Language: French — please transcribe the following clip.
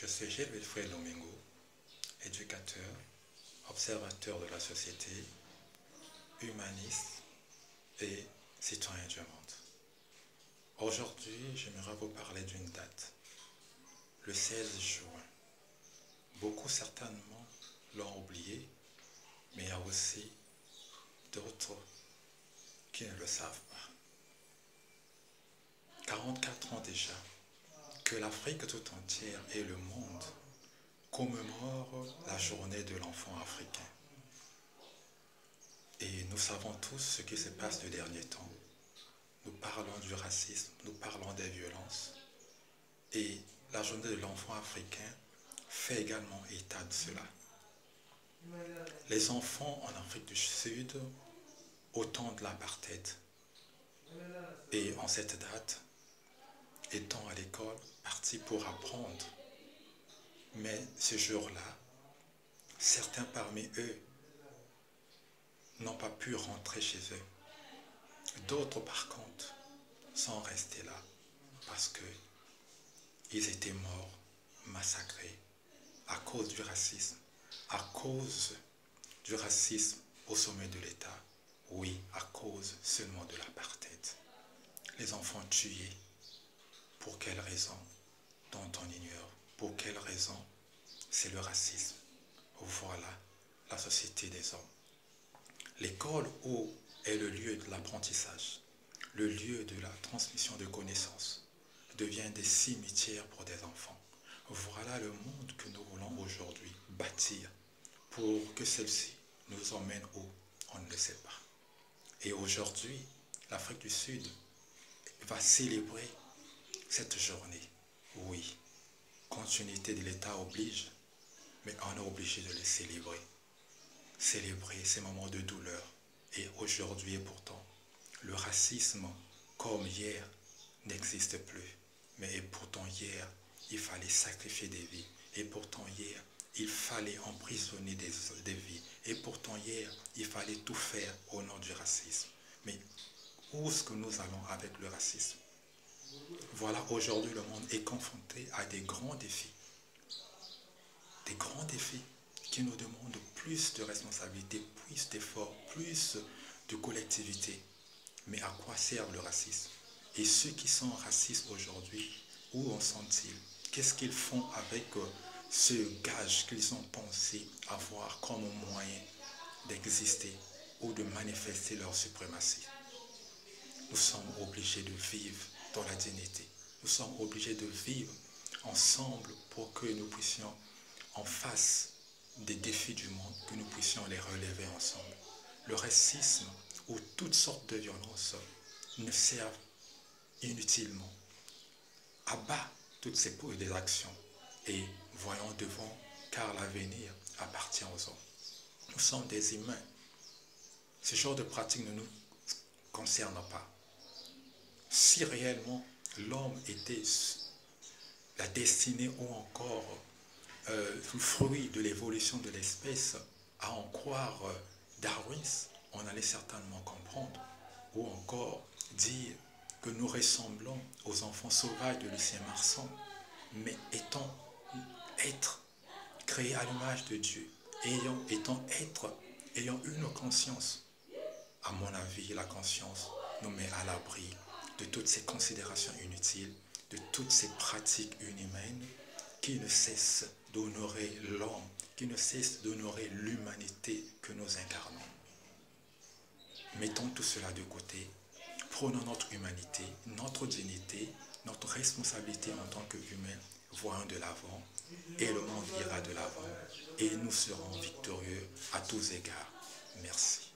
Je suis Gilles Wilfred Lomingo, éducateur, observateur de la société, humaniste et citoyen du monde. Aujourd'hui, j'aimerais vous parler d'une date, le 16 juin. Beaucoup certainement l'ont oublié, mais il y a aussi d'autres qui ne le savent pas. 44 ans déjà que l'Afrique tout entière et le monde commémorent la journée de l'enfant africain. Et nous savons tous ce qui se passe ces derniers temps. Nous parlons du racisme, nous parlons des violences. Et la journée de l'enfant africain fait également état de cela. Les enfants en Afrique du Sud, au temps de l'apartheid, et en cette date, étant à l'école, partis pour apprendre. Mais ce jour-là, certains parmi eux n'ont pas pu rentrer chez eux. D'autres, par contre, sont restés là parce qu'ils étaient morts, massacrés à cause du racisme, au sommet de l'État. Oui, à cause seulement de l'apartheid. Les enfants tués. Pour quelle raison? Dont on ignore. Pour quelle raison? C'est le racisme. Voilà la société des hommes. L'école est le lieu de l'apprentissage, le lieu de la transmission de connaissances, devient des cimetières pour des enfants. Voilà le monde que nous voulons aujourd'hui bâtir pour que celle-ci nous emmène où? On ne le sait pas. Et aujourd'hui, l'Afrique du Sud va célébrer cette journée. Oui, continuité de l'État oblige, mais on est obligé de le célébrer. Célébrer ces moments de douleur. Et aujourd'hui et pourtant, le racisme, comme hier, n'existe plus. Mais pourtant hier, il fallait sacrifier des vies. Et pourtant hier, il fallait emprisonner des vies. Et pourtant hier, il fallait tout faire au nom du racisme. Mais où est-ce que nous allons avec le racisme? Voilà, aujourd'hui, le monde est confronté à des grands défis. Des grands défis qui nous demandent plus de responsabilité, plus d'efforts, plus de collectivité. Mais à quoi sert le racisme? Et ceux qui sont racistes aujourd'hui, où en sont-ils? Qu'est-ce qu'ils font avec ce gage qu'ils ont pensé avoir comme moyen d'exister ou de manifester leur suprématie? Nous sommes obligés de vivre dans la dignité. Nous sommes obligés de vivre ensemble pour que nous puissions, en face des défis du monde, que nous puissions les relever ensemble. Le racisme ou toutes sortes de violences ne servent inutilement. Abat toutes ces actions et voyons devant, car l'avenir appartient aux hommes. Nous sommes des humains. Ce genre de pratique ne nous concerne pas. Si réellement l'homme était la destinée ou encore le fruit de l'évolution de l'espèce, à en croire Darwin, on allait certainement comprendre, ou encore dire que nous ressemblons aux enfants sauvages de Lucien Marsan, mais être créés à l'image de Dieu, ayant une conscience. À mon avis, la conscience nous met à l'abri de toutes ces considérations inutiles, de toutes ces pratiques inhumaines qui ne cessent d'honorer l'homme, qui ne cessent d'honorer l'humanité que nous incarnons. Mettons tout cela de côté, prenons notre humanité, notre dignité, notre responsabilité en tant qu'humains, voyons de l'avant, et le monde ira de l'avant, et nous serons victorieux à tous égards. Merci.